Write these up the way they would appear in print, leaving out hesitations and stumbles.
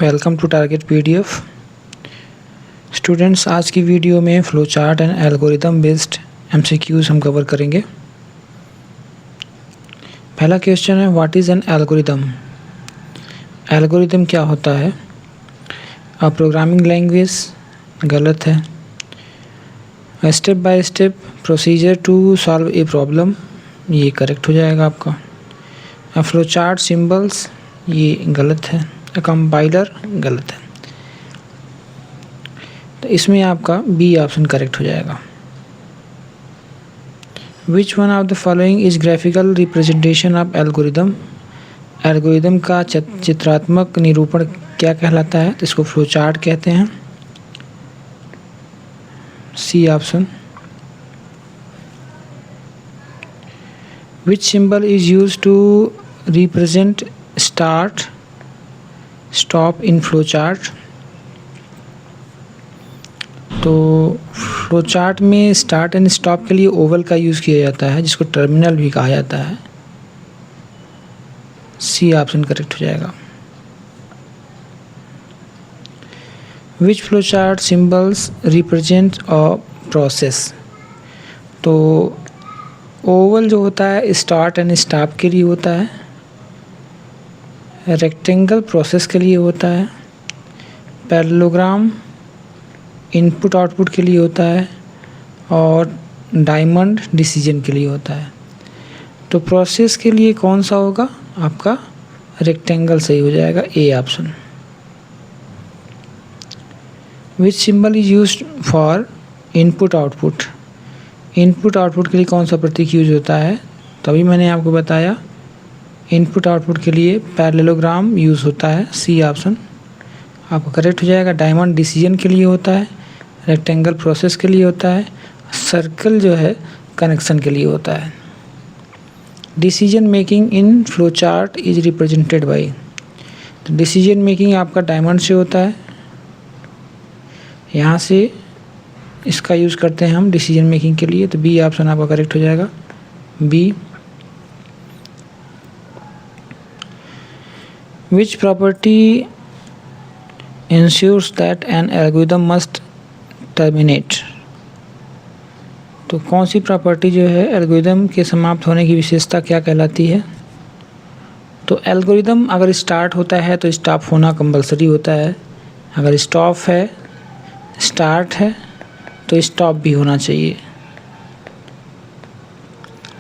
Welcome to Target PDF. Students, आज की video में flow chart and algorithm based MCQs हम कवर करेंगे। पहला क्वेश्चन है, what is an algorithm. Algorithm क्या होता है? अ प्रोग्रामिंग लैंग्वेज, गलत है। Step by step procedure to solve a problem, ये करेक्ट हो जाएगा आपका। फ्लो चार्ट सिंबल्स, ये गलत है। कंपाइलर, गलत है। तो इसमें आपका बी ऑप्शन करेक्ट हो जाएगा। Which one of the following is graphical representation of algorithm. Algorithm का चित्रात्मक निरूपण क्या कहलाता है? तो इसको फ्लो चार्ट कहते हैं। C option. Which symbol is use to represent start stop in flow chart. तो फ्लो चार्ट में स्टार्ट एंड स्टॉप के लिए ओवल का यूज़ किया जाता है, जिसको टर्मिनल भी कहा जाता है। सी ऑप्शन करेक्ट हो जाएगा। विच flow chart symbols represent a process. तो ओवल जो होता है स्टार्ट एंड स्टॉप के लिए होता है, रेक्टेंगल प्रोसेस के लिए होता है, पैरेललोग्राम इनपुट आउटपुट के लिए होता है और डायमंड डिसीजन के लिए होता है। तो प्रोसेस के लिए कौन सा होगा? आपका रेक्टेंगल सही हो जाएगा, A option. Which symbol is used for input output. Input output के लिए कौन सा प्रतीक यूज होता है? तभी मैंने आपको बताया, इनपुट आउटपुट के लिए पैरेललोग्राम यूज़ होता है। सी ऑप्शन आपका करेक्ट हो जाएगा। डायमंड डिसीजन के लिए होता है, रेक्टेंगल प्रोसेस के लिए होता है, सर्कल जो है कनेक्शन के लिए होता है। Decision making in flow chart is represented by. तो डिसीजन मेकिंग आपका डायमंड से होता है, यहाँ से इसका यूज़ करते हैं हम डिसीजन मेकिंग के लिए। तो बी ऑप्शन आपका करेक्ट हो जाएगा, B. Which property ensures that an algorithm must terminate। तो कौन सी प्रॉपर्टी जो है एल्गोरिदम के समाप्त होने की विशेषता क्या कहलाती है? तो एल्गोरिदम अगर स्टार्ट होता है तो स्टॉप होना कंपलसरी होता है, अगर स्टॉप है स्टार्ट है तो स्टॉप भी होना चाहिए।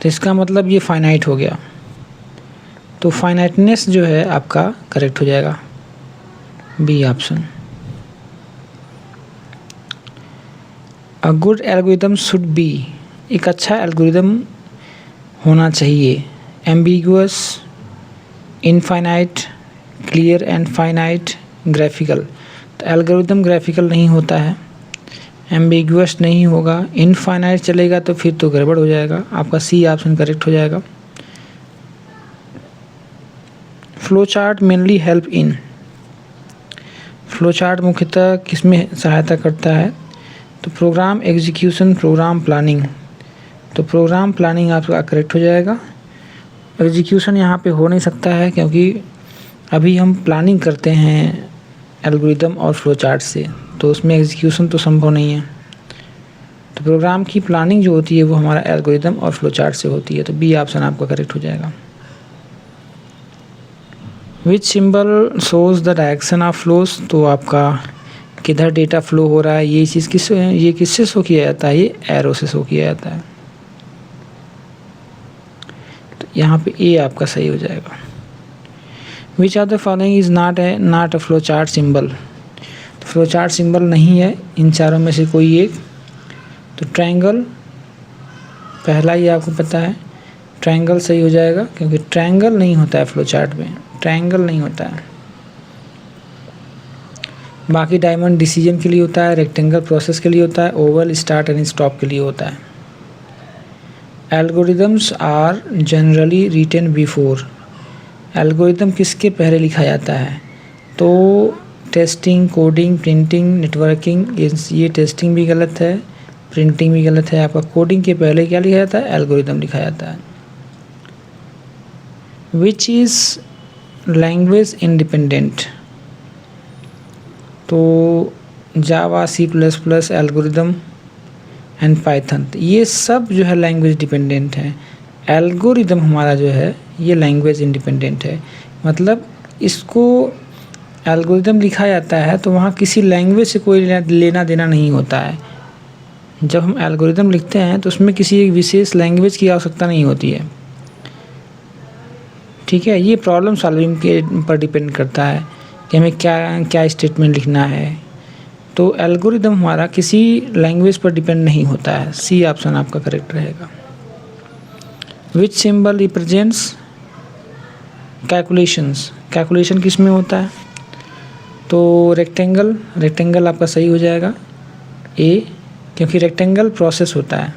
तो इसका मतलब ये फाइनाइट हो गया। तो फाइनाइटनेस जो है आपका करेक्ट हो जाएगा, B option. A good algorithm should be, एक अच्छा एल्गोरिदम होना चाहिए ambiguous, infinite, clear and finite, graphical. तो एल्गोरिदम ग्राफिकल नहीं होता है, एम्बिगुअस नहीं होगा, इनफाइनाइट चलेगा तो फिर तो गड़बड़ हो जाएगा। आपका सी ऑप्शन करेक्ट हो जाएगा। Flow chart mainly help in. Flow chart मुख्यतः किसमें सहायता करता है? तो प्रोग्राम एग्जीक्यूशन, प्रोग्राम प्लानिंग। तो प्रोग्राम प्लानिंग आपका करेक्ट हो जाएगा। एग्जीक्यूशन यहाँ पे हो नहीं सकता है, क्योंकि अभी हम प्लानिंग करते हैं एल्गोरिदम और फ्लो चार्ट से, तो उसमें एग्जीक्यूशन तो संभव नहीं है। तो प्रोग्राम की प्लानिंग जो होती है वो हमारा एल्गोरिदम और फ्लो चार्ट से होती है। तो बी ऑप्शन आपका करेक्ट हो जाएगा। विच symbol shows the direction of flows. तो आपका किधर डेटा फ्लो हो रहा है, ये चीज़ किससे शो किया जाता है? ये एरो से शो किया जाता है। तो यहाँ पे ए आपका सही हो जाएगा। विच of the following is not a flow chart symbol. तो फ्लो चार्ट सिंबल नहीं है इन चारों में से कोई एक। तो ट्रायंगल पहला ही आपको पता है, ट्रायंगल सही हो जाएगा, क्योंकि ट्रायंगल नहीं होता है फ्लो चार्ट में, ट्रायंगल नहीं होता है। बाकी डायमंड डिसीजन के लिए होता है, रेक्टेंगल प्रोसेस के लिए होता है, ओवल स्टार्ट एंड स्टॉप के लिए होता है। Algorithms are generally written before. Algorithm किसके पहले लिखा जाता है? तो टेस्टिंग, कोडिंग, प्रिंटिंग, नेटवर्किंग। ये टेस्टिंग भी गलत है, प्रिंटिंग भी गलत है। आपका कोडिंग के पहले क्या लिखा जाता है? एल्गोरिदम लिखा जाता है। Which is language independent. तो जावा, C++, एल्गोरिदम एंड पाइथन, ये सब जो है लैंग्वेज डिपेंडेंट है। एल्गोरिदम हमारा जो है ये लैंग्वेज इंडिपेंडेंट है। मतलब इसको एल्गोरिदम लिखा जाता है तो वहाँ किसी लैंग्वेज से कोई लेना देना नहीं होता है। जब हम एल्गोरिदम लिखते हैं तो उसमें किसी एक विशेष लैंग्वेज की आवश्यकता नहीं होती है। ठीक है, ये प्रॉब्लम सॉल्विंग के पर डिपेंड करता है कि हमें क्या क्या स्टेटमेंट लिखना है। तो एल्गोरिदम हमारा किसी लैंग्वेज पर डिपेंड नहीं होता है। सी ऑप्शन आपका करेक्ट रहेगा। विच सिंबल रिप्रेजेंट्स कैलकुलेशंस, कैलकुलेशन किस में होता है? तो रेक्टेंगल, रेक्टेंगल आपका सही हो जाएगा ए, क्योंकि रेक्टेंगल प्रोसेस होता है।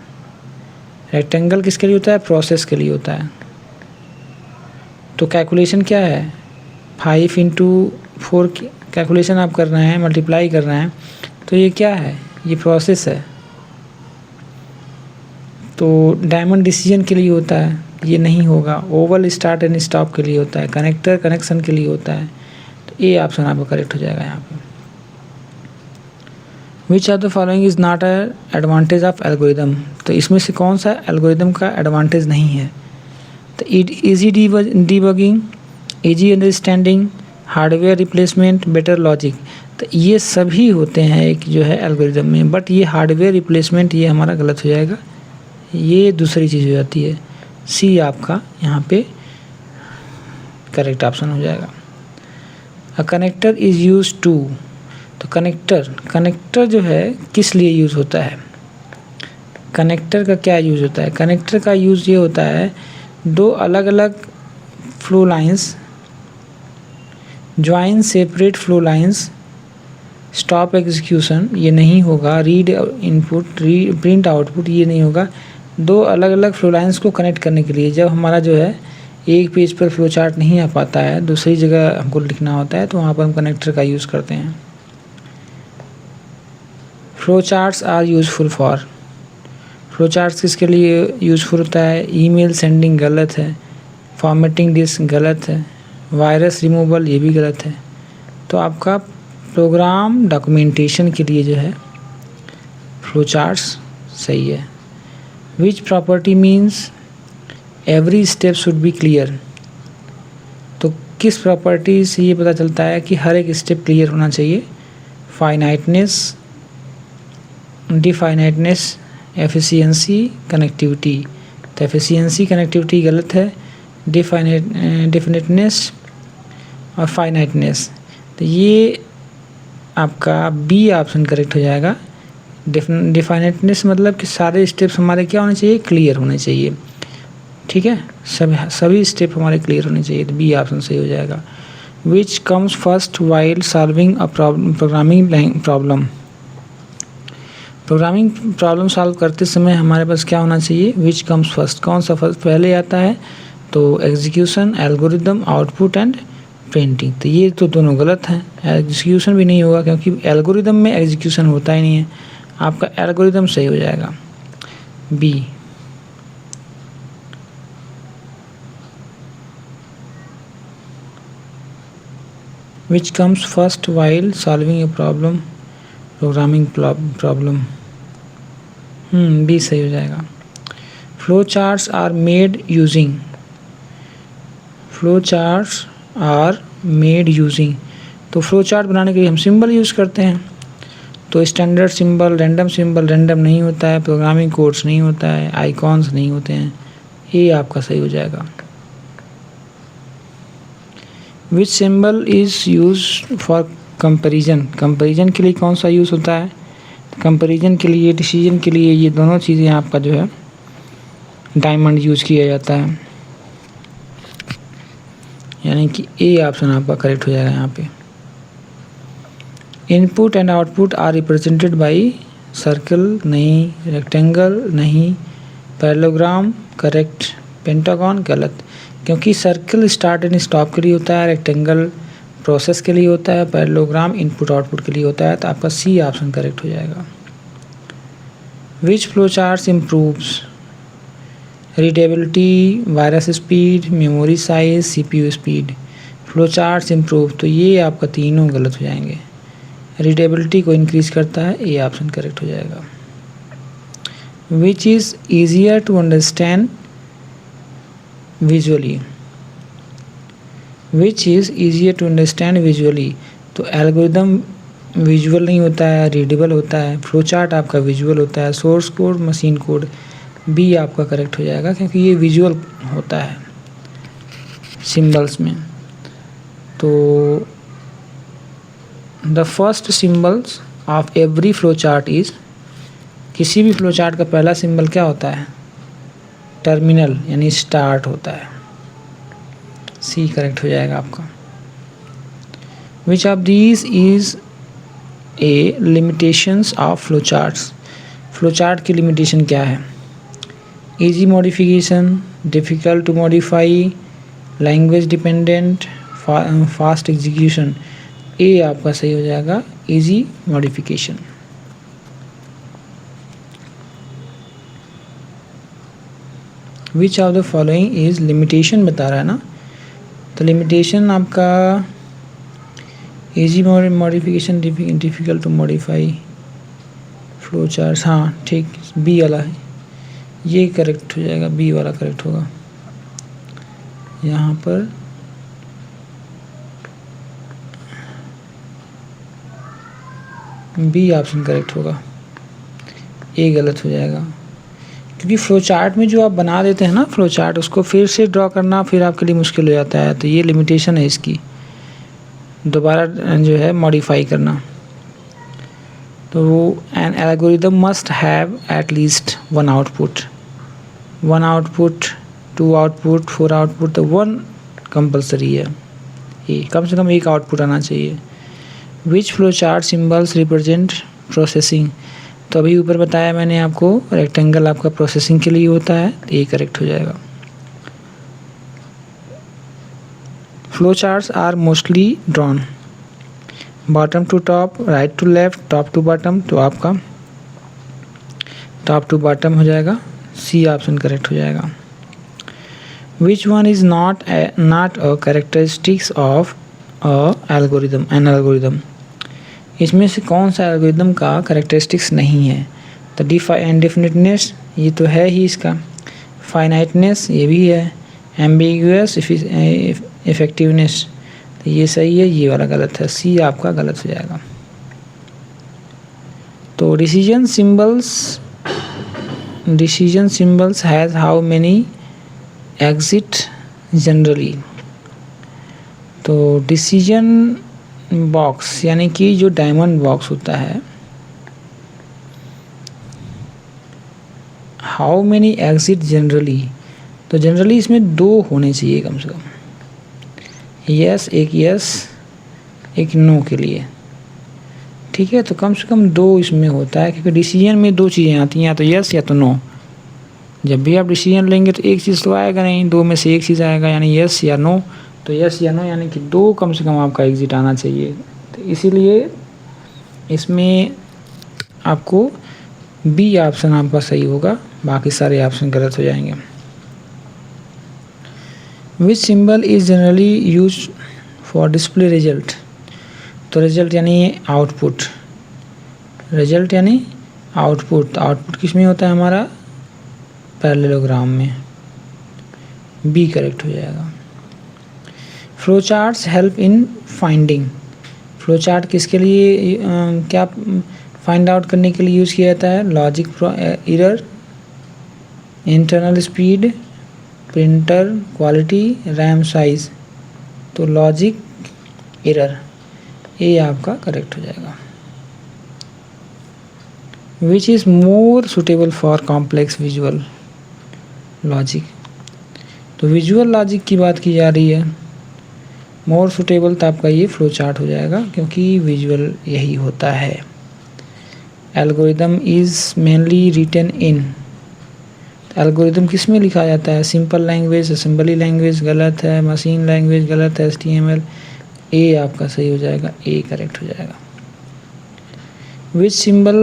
रेक्टेंगल किसके लिए होता है? प्रोसेस के लिए होता है। तो कैलकुलेशन क्या है? 5 × 4 कैलकुलेशन आप कर रहे हैं, मल्टीप्लाई कर रहे हैं, तो ये क्या है? ये प्रोसेस है। तो डायमंड डिसीजन के लिए होता है, ये नहीं होगा। ओवल स्टार्ट एंड स्टॉप के लिए होता है। कनेक्टर कनेक्शन के लिए होता है। तो ए ऑप्शन आपका करेक्ट हो जाएगा यहाँ पे। विच of the following is not advantage of algorithm, तो इसमें से कौन सा एल्गोरिदम का एडवांटेज नहीं है? तो easy debugging, easy understanding, hardware replacement, better logic, तो ये सभी होते हैं एक जो है एल्गोरिदम में। बट ये हार्डवेयर रिप्लेसमेंट ये हमारा गलत हो जाएगा, ये दूसरी चीज़ हो जाती है। सी आपका यहाँ पे करेक्ट ऑप्शन हो जाएगा। अ कनेक्टर इज़ यूज टू, तो कनेक्टर जो है किस लिए यूज़ होता है? कनेक्टर का क्या यूज़ होता है? कनेक्टर का यूज़ ये होता है, दो अलग अलग flow lines join separate flow lines, stop execution ये नहीं होगा, रीड इनपुट, प्रिंट आउटपुट ये नहीं होगा। दो अलग अलग फ्लो लाइंस को कनेक्ट करने के लिए जब हमारा जो है एक पेज पर फ्लो चार्ट नहीं आ पाता है, दूसरी जगह हमको लिखना होता है, तो वहाँ पर हम कनेक्टर का यूज़ करते हैं। Flow charts are useful for, flow charts किसके लिए यूज़फुल होता है? ईमेल सेंडिंग गलत है, फॉर्मेटिंग डिस्क गलत है, वायरस रिमूवल ये भी गलत है। तो आपका प्रोग्राम डॉक्यूमेंटेशन के लिए जो है फ्लो चार्ट्स सही है। Which property means every step should be clear, तो किस प्रॉपर्टी से ये पता चलता है कि हर एक स्टेप क्लियर होना चाहिए? फाइनाइटनेस, डिफाइनाइटनेस, एफिशिएंसी, कनेक्टिविटी, तो एफिशिएंसी कनेक्टिविटी गलत है, डेफिनेटनेस और फाइनाइटनेस, तो ये आपका बी ऑप्शन करेक्ट हो जाएगा। डिफाइनेटनेस मतलब कि सारे स्टेप्स हमारे क्या होने चाहिए? क्लियर होने चाहिए। ठीक है, सभी स्टेप हमारे क्लियर होने चाहिए, तो बी ऑप्शन सही हो जाएगा। विच comes first while solving a programming problem, programming problem solve करते समय हमारे पास क्या होना चाहिए? विच कम्स फर्स्ट, कौन सा फर्स्ट पहले आता है? तो execution, algorithm, output and printing, तो ये तो दोनों गलत हैं। एग्जीक्यूशन भी नहीं होगा क्योंकि एल्गोरिदम में एग्जीक्यूशन होता ही नहीं है। आपका एल्गोरिदम सही हो जाएगा, B. Which comes first while solving a problem, programming problem, B सही हो जाएगा। Flow charts are made using, flow charts are made using, तो फ्लो चार्ट बनाने के लिए हम सिंबल यूज़ करते हैं। तो स्टैंडर्ड सिंबल, रैंडम नहीं होता है, प्रोग्रामिंग कोड्स नहीं होता है, आइकॉन्स नहीं होते हैं, ये आपका सही हो जाएगा। विच symbol is use for comparison, comparison के लिए कौन सा यूज़ होता है? कंपैरिजन के लिए, डिसीजन के लिए, ये दोनों चीज़ें आपका जो है डायमंड यूज़ किया जाता है, यानी कि ए ऑप्शन आपका करेक्ट हो जाएगा यहाँ पे। Input and output are represented by circle, नहीं, रेक्टेंगल नहीं, पैरेललोग्राम करेक्ट, पेंटागन गलत, क्योंकि सर्कल स्टार्ट एंड स्टॉप के लिए होता है, रेक्टेंगल प्रोसेस के लिए होता है, पैरेललोग्राम इनपुट आउटपुट के लिए होता है, तो आपका सी ऑप्शन करेक्ट हो जाएगा। विच flow charts improves readability, virus speed, memory size, CPU speed, flow charts improve, तो ये आपका तीनों गलत हो जाएंगे। रीडेबिलिटी को इंक्रीज करता है, ए ऑप्शन करेक्ट हो जाएगा। Which is easier to understand visually, which is easier to understand visually, तो एल्गोरिदम विजुअल नहीं होता है, रीडेबल होता है। फ्लो चार्ट आपका विजुअल होता है। Source code, machine code, B आपका करेक्ट हो जाएगा क्योंकि ये विजुअल होता है सिंबल्स में। तो the first symbols of every flow chart is, किसी भी फ्लो चार्ट का पहला सिंबल क्या होता है? टर्मिनल यानी स्टार्ट होता है। सी करेक्ट हो जाएगा आपका। Which of these is a limitations of flow charts, flow chart की लिमिटेशन क्या है? Easy modification, difficult to modify, language dependent, fast execution. A आपका सही हो जाएगा, easy modification. Which of the following is limitation बता रहा है ना, तो लिमिटेशन आपका easy modification, difficult to modify, flow chart, हाँ ठीक, बी वाला है, ये करेक्ट हो जाएगा, बी वाला करेक्ट होगा। यहाँ पर बी ऑप्शन करेक्ट होगा, ए गलत हो जाएगा। क्योंकि फ्लो चार्ट में जो आप बना देते हैं ना फ्लो चार्ट, उसको फिर से ड्रॉ करना फिर आपके लिए मुश्किल हो जाता है, तो ये लिमिटेशन है इसकी, दोबारा जो है मॉडिफाई करना। तो an algorithm must have at least one output, one output, two output, four output, तो वन कंपलसरी है, ये कम से कम एक आउटपुट आना चाहिए। Which flow chart symbols represent processing, तो अभी ऊपर बताया मैंने आपको, रेक्टेंगल आपका प्रोसेसिंग के लिए होता है, तो ये करेक्ट हो जाएगा। Flow charts are mostly drawn bottom to top, right to left, top to bottom, तो आपका टॉप टू बॉटम हो जाएगा, सी ऑप्शन करेक्ट हो जाएगा। विच one is not a characteristics of algorithm, N algorithm, इसमें से कौन सा एल्गोरिदम का कैरेक्टरिस्टिक्स नहीं है? तो इंडेफिनिटनेस, ये तो है ही इसका, फाइनाइटनेस ये भी है, एम्बिगुअस इफेक्टिवनेस, तो ये सही है, ये वाला गलत है, सी आपका गलत हो जाएगा। तो decision symbols has how many exit generally, तो डिसीजन बॉक्स यानी कि जो डायमंड बॉक्स होता है, हाउ मेनी एग्जिट जनरली, तो जनरली इसमें दो होने चाहिए कम से कम, यस एक नो के लिए, ठीक है। तो कम से कम दो इसमें होता है, क्योंकि डिसीजन में दो चीज़ें आती हैं, या तो यस या तो नो। जब भी आप डिसीजन लेंगे तो एक चीज़ तो आएगा नहीं, दो में से एक चीज़ आएगा, यानी यस या नो। तो यस या नो यानी कि दो कम से कम आपका एग्जिट आना चाहिए, तो इसीलिए इसमें आपको बी ऑप्शन आपका सही होगा, बाकी सारे ऑप्शन गलत हो जाएंगे। विच symbol is generally use for display result, तो रिजल्ट यानी आउटपुट, रिजल्ट यानी आउटपुट, आउटपुट किस में होता है हमारा? पैरेललोग्राम में, बी करेक्ट हो जाएगा। Flow charts help in finding, flow chart किसके लिए क्या फाइंड आउट करने के लिए यूज़ किया जाता है? Logic error, internal speed, printer quality, RAM size, तो लॉजिक एरर, ये आपका करेक्ट हो जाएगा। Which is more suitable for complex visual logic, तो विजुअल लॉजिक की बात की जा रही है, मोर सुटेबल तो आपका ये फ्लो चार्ट हो जाएगा, क्योंकि विजुअल यही होता है। Algorithm is mainly written in, algorithm किस में लिखा जाता है? सिंपल लैंग्वेज, असेंबली लैंग्वेज गलत है, मशीन लैंग्वेज गलत है, HTML, ए आपका सही हो जाएगा, ए करेक्ट हो जाएगा। विच सिंबल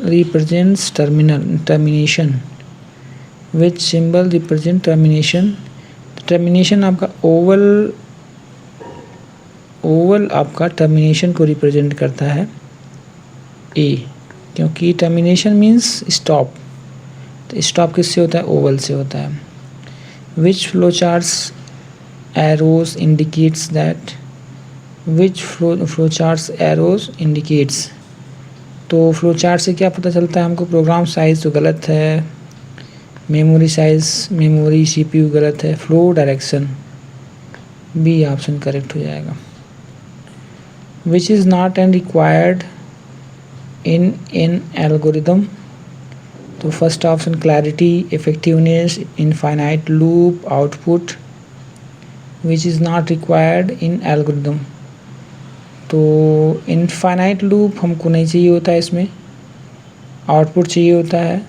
रिप्रेजेंट्स टर्मिनेशन, विच सिंबल रिप्रेजेंट टर्मिनेशन, टर्मिनेशन आपका ओवल ओवल आपका टर्मिनेशन को रिप्रेजेंट करता है ए, क्योंकि टर्मिनेशन मीन्स स्टॉप, तो स्टॉप किससे होता है, ओवल से होता है। Which flow charts arrows indicates that, which flow charts arrows indicates, तो फ्लो चार्ट से क्या पता चलता है हमको, प्रोग्राम साइज़ तो गलत है, मेमोरी साइज़, मेमोरी सीपीयू गलत है, flow direction, B option correct हो जाएगा। Which is not and required in an algorithm, तो first option clarity, effectiveness, infinite loop, output. Which is not required in algorithm, तो infinite loop हमको नहीं चाहिए होता है इसमें, आउटपुट चाहिए होता है,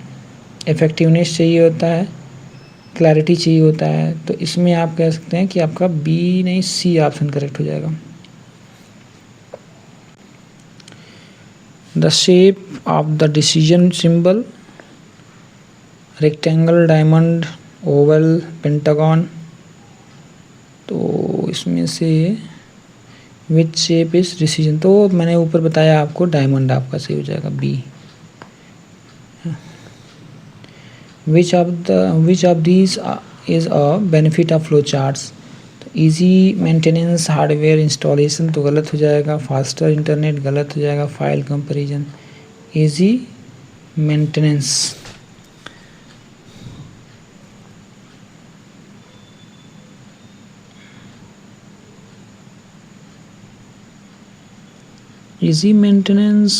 इफेक्टिवनेस चाहिए होता है, क्लैरिटी चाहिए होता है, तो इसमें आप कह सकते हैं कि आपका बी नहीं सी ऑप्शन करेक्ट हो जाएगा। The shape of the decision symbol, rectangle, diamond, Oval, pentagon, तो इसमें से विच शेप इज डिसीजन, तो मैंने ऊपर बताया आपको डायमंड आपका सही हो जाएगा, B. Which of these is a benefit of flow charts, तो ईजी मेंटेनेंस, हार्डवेयर इंस्टॉलेशन तो गलत हो जाएगा, फास्टर इंटरनेट गलत हो जाएगा, file comparison, easy maintenance. Easy maintenance,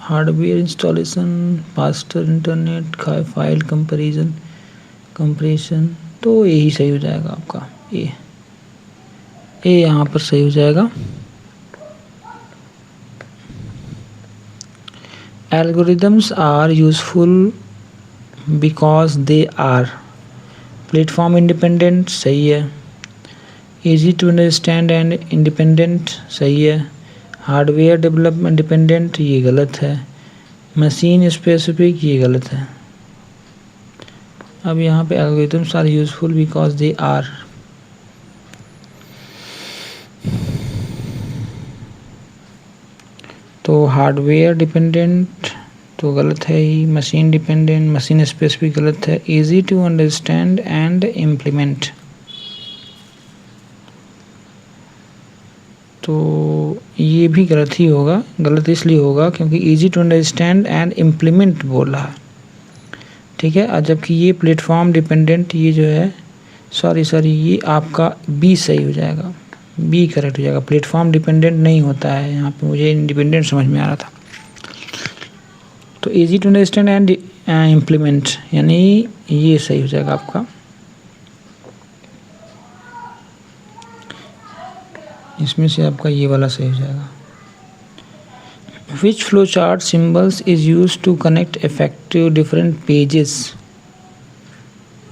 hardware installation, faster internet, file comparison, compression, तो यही सही हो जाएगा आपका ए यहाँ पर सही हो जाएगा। Algorithms are useful because they are platform independent, सही है। Easy to understand and independent, सही है। हार्डवेयर डेवलपमेंट डिपेंडेंट, ये गलत है। मशीन स्पेसिफिक, ये गलत है। अब यहाँ पे algorithms are useful because they are, तो हार्डवेयर डिपेंडेंट तो गलत है ही, मशीन डिपेंडेंट, मशीन स्पेसिफिक गलत है। Easy to understand and implement, तो ये भी गलत ही होगा, गलत इसलिए होगा क्योंकि easy to understand and implement बोल रहा है, ठीक है। और जबकि ये प्लेटफॉर्म डिपेंडेंट, ये जो है सॉरी ये आपका बी सही हो जाएगा, बी करेक्ट हो जाएगा। प्लेटफॉर्म डिपेंडेंट नहीं होता है, यहाँ पे मुझे इंडिपेंडेंट समझ में आ रहा था। तो easy to understand and implement यानी ये सही हो जाएगा आपका। इसमें से आपका ये वाला सही हो जाएगा। Which flowchart symbols is used to connect effective different pages?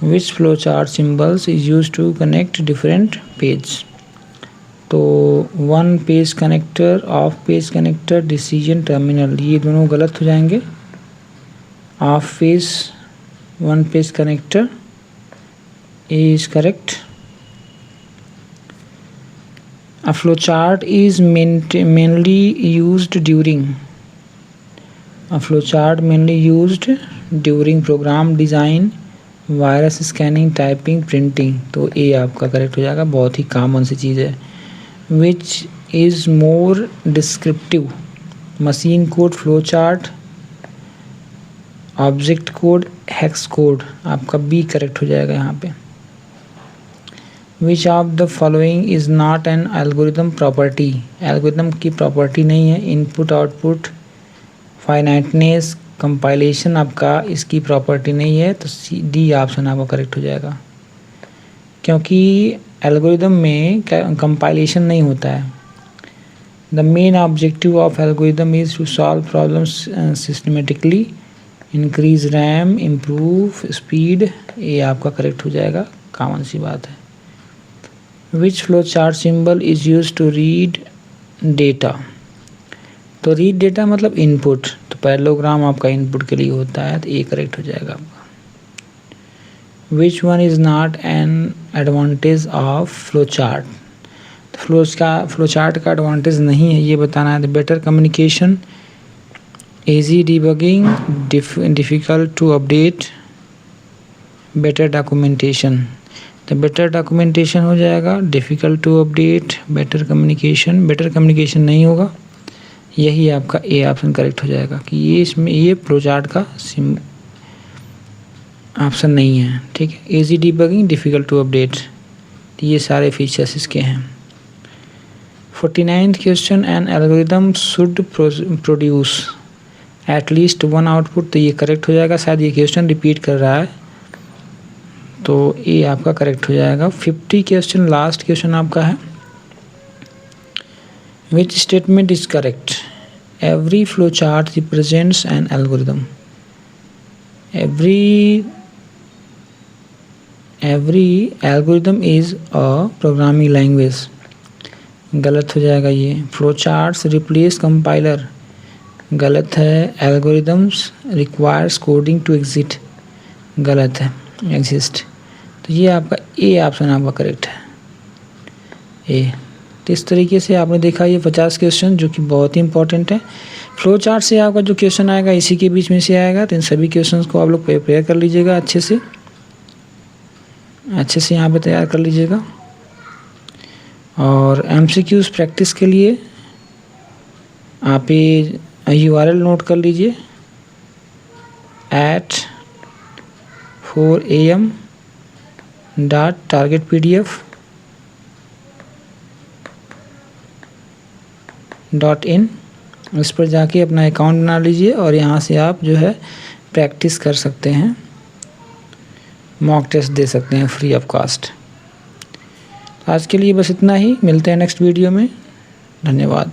Which flowchart symbols is used to connect different page? तो one page connector, of page connector, decision terminal, ये दोनों गलत हो जाएंगे। Of page one page connector is correct. A flowchart is mainly used during, a flowchart mainly used during program design, virus scanning, typing, printing, तो ये आपका correct हो जाएगा, बहुत ही कॉमन सी चीज़ है। Which is more descriptive, machine code, flow chart, object code, hex code, आपका B correct हो जाएगा यहाँ पे। विच of the following is not N algorithm property, algorithm की प्रॉपर्टी नहीं है। इनपुट आउटपुट, फाइनाइटनेस, कंपाइलेशन आपका इसकी प्रॉपर्टी नहीं है, तो सी डी ऑप्शन आपका करेक्ट हो जाएगा। क्योंकि एल्गोरिदम में कंपाइलेशन नहीं होता है। The main objective of algorithm is to solve problems systematically, increase RAM, improve speed, ये आपका करेक्ट हो जाएगा, कॉमन सी बात है। Which flow chart symbol is use to read data, तो रीड डेटा मतलब इनपुट, तो पैरेललोग्राम आपका इनपुट के लिए होता है, तो ये करेक्ट हो जाएगा आपका। Which one is not an advantage of flow chart, तो फ्लो चार्ट का एडवांटेज नहीं है ये बताना है। Better communication, easy debugging, difficult to update, better documentation. तो बेटर डॉक्यूमेंटेशन हो जाएगा, difficult to update, better communication नहीं होगा। यही आपका ए ऑप्शन करेक्ट हो जाएगा कि ये इसमें ये फ्लो चार्ट का ऑप्शन नहीं है। ठीक है, easy debugging, difficult to update, ये सारे फीचर्स इसके हैं। 49th question, an algorithm should produce at least one output. तो ये करेक्ट हो जाएगा, शायद ये क्वेश्चन रिपीट कर रहा है तो ये आपका करेक्ट हो जाएगा। 50 क्वेश्चन, लास्ट क्वेश्चन आपका है, which statement is correct? Every flow chart represents an algorithm. Every algorithm is a programming language, गलत हो जाएगा ये। फ्लो चार्ट्स रिप्लेस कंपाइलर, गलत है। Algorithms requires coding to exit, गलत है, एग्जिस्ट। तो ये आपका ए ऑप्शन आपका करेक्ट है, ए। तो इस तरीके से आपने देखा ये 50 क्वेश्चन जो कि बहुत ही इंपॉर्टेंट है। फ्लो चार्ट से आपका जो क्वेश्चन आएगा इसी के बीच में से आएगा, तो इन सभी क्वेश्चंस को आप लोग प्रिपेयर कर लीजिएगा अच्छे से यहाँ पे तैयार कर लीजिएगा। और MCQs प्रैक्टिस के लिए आप ये URL नोट कर लीजिए, @4am.targetpdf.in। इस पर जाके अपना अकाउंट बना लीजिए और यहाँ से आप जो है प्रैक्टिस कर सकते हैं, मॉक टेस्ट दे सकते हैं फ्री ऑफ कॉस्ट। आज के लिए बस इतना ही, मिलते हैं नेक्स्ट वीडियो में, धन्यवाद।